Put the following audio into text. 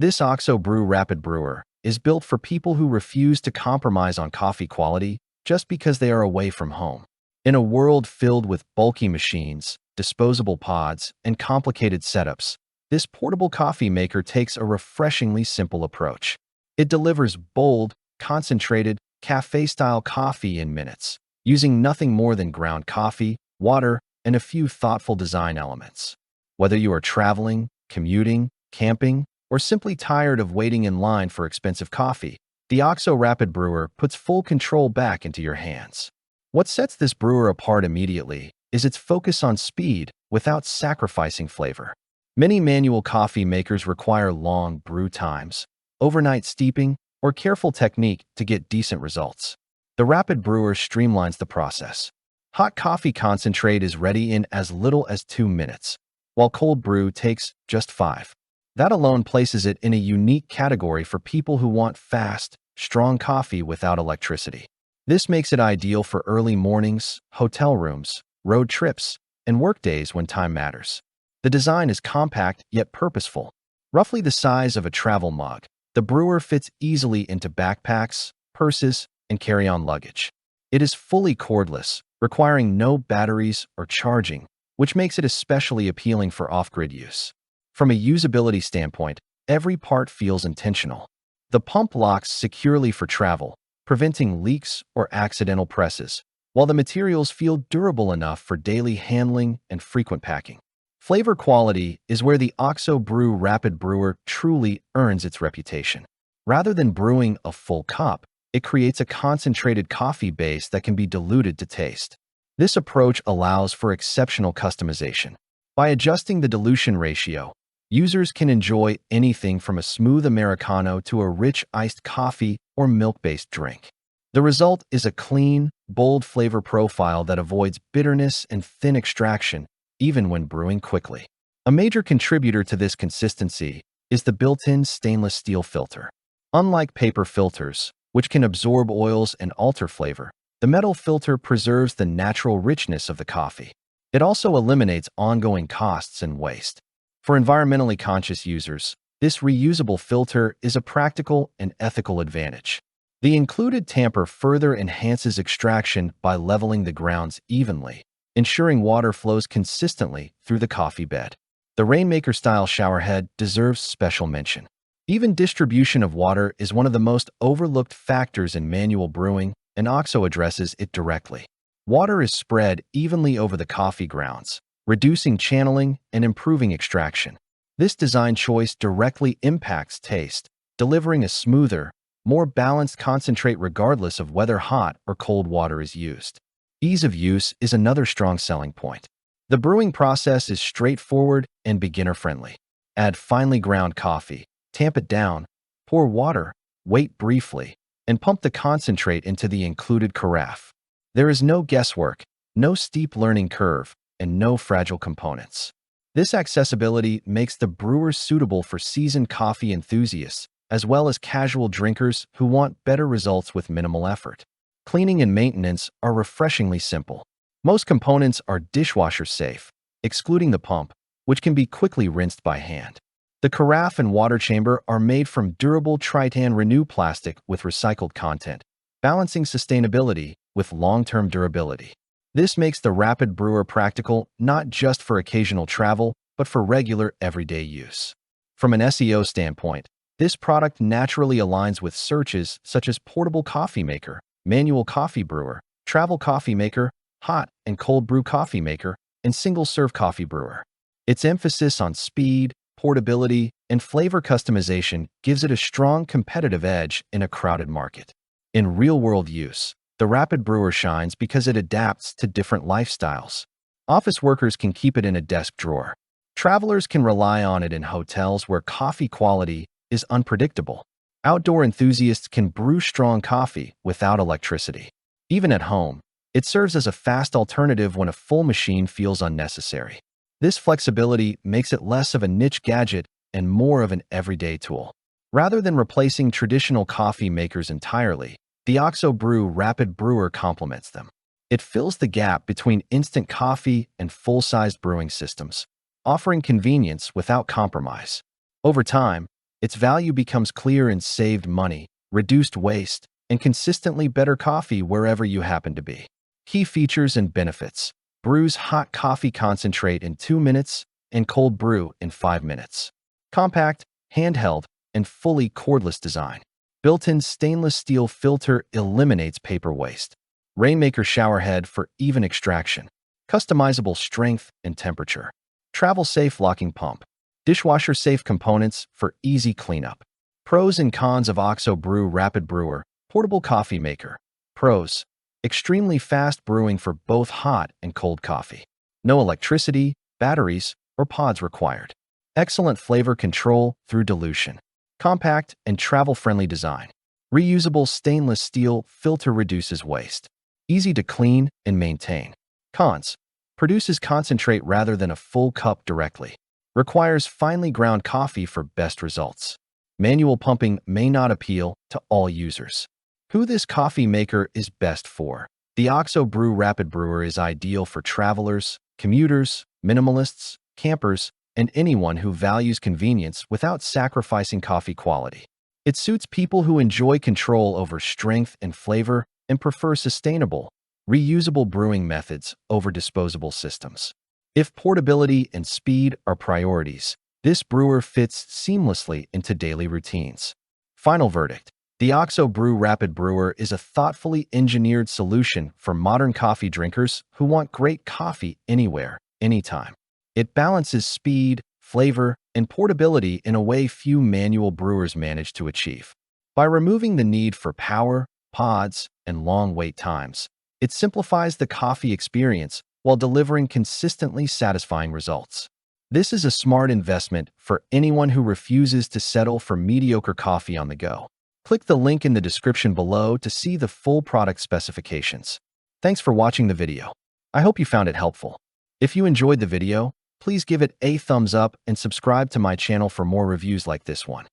This Oxo Brew Rapid Brewer is built for people who refuse to compromise on coffee quality just because they are away from home. In a world filled with bulky machines, disposable pods, and complicated setups, this portable coffee maker takes a refreshingly simple approach. It delivers bold, concentrated, café-style coffee in minutes, using nothing more than ground coffee, water, and a few thoughtful design elements. Whether you are traveling, commuting, camping, or simply tired of waiting in line for expensive coffee, the Oxo Rapid Brewer puts full control back into your hands. What sets this brewer apart immediately is its focus on speed without sacrificing flavor. Many manual coffee makers require long brew times, overnight steeping, or careful technique to get decent results. The Rapid Brewer streamlines the process. Hot coffee concentrate is ready in as little as 2 minutes, while cold brew takes just 5. That alone places it in a unique category for people who want fast, strong coffee without electricity. This makes it ideal for early mornings, hotel rooms, road trips, and workdays when time matters. The design is compact yet purposeful. Roughly the size of a travel mug, the brewer fits easily into backpacks, purses, and carry-on luggage. It is fully cordless, requiring no batteries or charging, which makes it especially appealing for off-grid use. From a usability standpoint, every part feels intentional. The pump locks securely for travel, preventing leaks or accidental presses, while the materials feel durable enough for daily handling and frequent packing. Flavor quality is where the Oxo Brew Rapid Brewer truly earns its reputation. Rather than brewing a full cup, it creates a concentrated coffee base that can be diluted to taste. This approach allows for exceptional customization. By adjusting the dilution ratio, users can enjoy anything from a smooth Americano to a rich iced coffee or milk-based drink. The result is a clean, bold flavor profile that avoids bitterness and thin extraction, even when brewing quickly. A major contributor to this consistency is the built-in stainless steel filter. Unlike paper filters, which can absorb oils and alter flavor, the metal filter preserves the natural richness of the coffee. It also eliminates ongoing costs and waste. For environmentally conscious users, this reusable filter is a practical and ethical advantage. The included tamper further enhances extraction by leveling the grounds evenly, ensuring water flows consistently through the coffee bed. The Rainmaker-style showerhead deserves special mention. Even distribution of water is one of the most overlooked factors in manual brewing, and Oxo addresses it directly. Water is spread evenly over the coffee grounds, reducing channeling and improving extraction. This design choice directly impacts taste, delivering a smoother, more balanced concentrate regardless of whether hot or cold water is used. Ease of use is another strong selling point. The brewing process is straightforward and beginner-friendly. Add finely ground coffee, tamp it down, pour water, wait briefly, and pump the concentrate into the included carafe. There is no guesswork, no steep learning curve, and no fragile components. This accessibility makes the brewer suitable for seasoned coffee enthusiasts, as well as casual drinkers who want better results with minimal effort. Cleaning and maintenance are refreshingly simple. Most components are dishwasher safe, excluding the pump, which can be quickly rinsed by hand. The carafe and water chamber are made from durable Tritan Renew plastic with recycled content, balancing sustainability with long-term durability. This makes the Rapid Brewer practical not just for occasional travel, but for regular everyday use. From an SEO standpoint, this product naturally aligns with searches such as portable coffee maker, manual coffee brewer, travel coffee maker, hot and cold brew coffee maker, and single-serve coffee brewer. Its emphasis on speed, portability, and flavor customization gives it a strong competitive edge in a crowded market. In real-world use, the Rapid Brewer shines because it adapts to different lifestyles. Office workers can keep it in a desk drawer. Travelers can rely on it in hotels where coffee quality is unpredictable. Outdoor enthusiasts can brew strong coffee without electricity. Even at home, it serves as a fast alternative when a full machine feels unnecessary. This flexibility makes it less of a niche gadget and more of an everyday tool. Rather than replacing traditional coffee makers entirely, the Oxo Brew Rapid Brewer complements them. It fills the gap between instant coffee and full-sized brewing systems, offering convenience without compromise. Over time, Its value becomes clear in saved money, reduced waste, and consistently better coffee wherever you happen to be. Key features and benefits. Brews hot coffee concentrate in 2 minutes and cold brew in 5 minutes. Compact, handheld, and fully cordless design. Built-in stainless steel filter eliminates paper waste. Rainmaker shower head for even extraction. Customizable strength and temperature. Travel-safe locking pump. Dishwasher-safe components for easy cleanup. Pros and cons of Oxo Brew Rapid Brewer, portable coffee maker. Pros: extremely fast brewing for both hot and cold coffee. No electricity, batteries, or pods required. Excellent flavor control through dilution. Compact and travel-friendly design. Reusable stainless steel filter reduces waste. Easy to clean and maintain. Cons: produces concentrate rather than a full cup directly. Requires finely ground coffee for best results. Manual pumping may not appeal to all users. Who this coffee maker is best for. The Oxo Brew Rapid Brewer is ideal for travelers, commuters, minimalists, campers, and anyone who values convenience without sacrificing coffee quality. It suits people who enjoy control over strength and flavor and prefer sustainable, reusable brewing methods over disposable systems. If portability and speed are priorities, this brewer fits seamlessly into daily routines. Final verdict: the Oxo Brew Rapid Brewer is a thoughtfully engineered solution for modern coffee drinkers who want great coffee anywhere, anytime. It balances speed, flavor, and portability in a way few manual brewers manage to achieve. By removing the need for power, pods, and long wait times, it simplifies the coffee experience while delivering consistently satisfying results. This is a smart investment for anyone who refuses to settle for mediocre coffee on the go. Click the link in the description below to see the full product specifications. Thanks for watching the video. I hope you found it helpful. If you enjoyed the video, please give it a thumbs up and subscribe to my channel for more reviews like this one.